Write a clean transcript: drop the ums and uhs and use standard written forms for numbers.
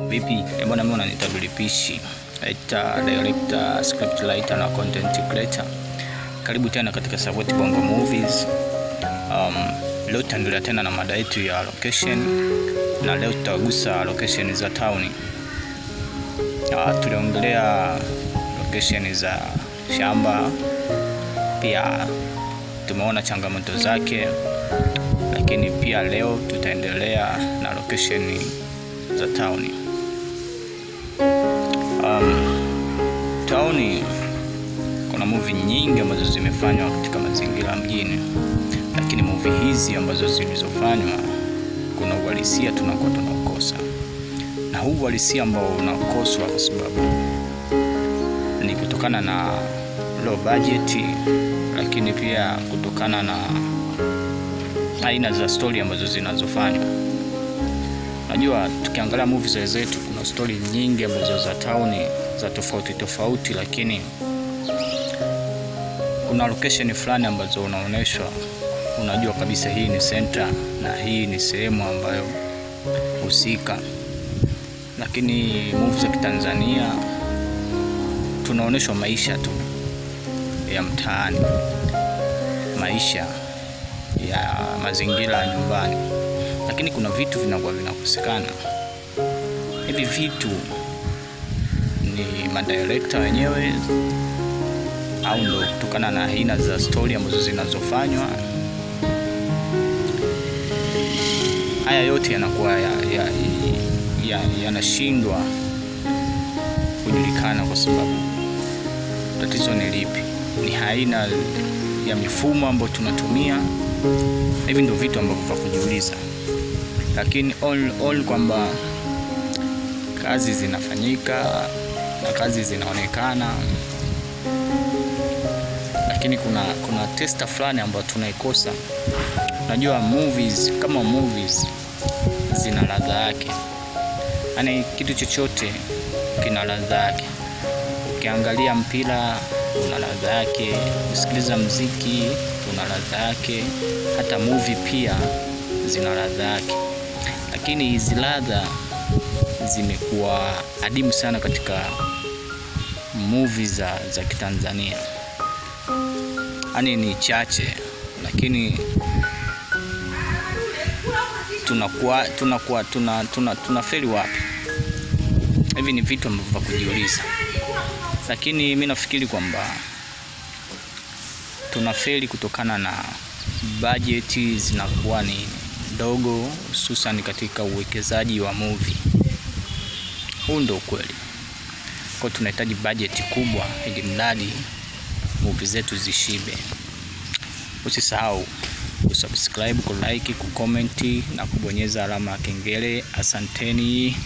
Vipi? Bwana, mimi unaniita Bilipishi, director, script writer na content creator. Karibu tena katika Savoti Bongo Movies. Leo tutaendelea tena na mada yetu ya location, na leo tutagusa location za town. Tuliongelea location za shamba, pia tumeona changamoto zake, lakini pia leo tutaendelea na location za town. Town kuna movie nyingi ambazo zimefanywa katika mazingira mjini, lakini movie hizi ambazo zilizofanywa kuna uhalisia tunakuwa tunakosa, na huu uhalisia ambao unakoswa kwa sababu ni kutokana na low budget, lakini pia kutokana na aina za story ambazo zinazofanywa. Najua tukiangalia movies zetu kuna story nyingi ambazo za town za tofauti, lakini kuna location fulani ambazo unaoneshwa, unajua kabisa hii ni center na hii ni sehemu ambayo husika. Lakini movies za Tanzania tunaoneshwa maisha tu ya mtaani, maisha ya mazingira ya nyumbani, lakini kuna vitu vinakuwa vinakosekana. Hivi vitu ni madirector wenyewe au ndo kutokana na aina za story ambazo zinazofanywa? Haya yote yanakuwa yanashindwa kujulikana, kwa sababu tatizo ni lipi? Ni aina ya mifumo ambayo tunatumia. Hivi ndio vitu ambavyo vya kujiuliza, lakini all kwamba kazi zinafanyika na kazi zinaonekana, lakini kuna testa fulani ambayo tunaikosa. Unajua movies kama movies zina ladha yake, yani kitu chochote kina ladha yake. Ukiangalia mpira una ladha yake, usikiliza muziki una ladha yake, hata movie pia zina ladha yake. Lakini hizi ladha zimekuwa adimu sana katika movies za Kitanzania, yani ni chache, lakini tunafeli wapi? Hivi ni vitu ambavyo vya kujiuliza, lakini mimi nafikiri kwamba tunafeli kutokana na budget zinakuwa ni ndogo, hususan katika uwekezaji wa movie. Huu ndio kweli. Kwa tunahitaji budget kubwa ili mradi movie zetu zishibe. Usisahau kusubscribe, kulike, kucomment na kubonyeza alama ya kengele. Asanteni.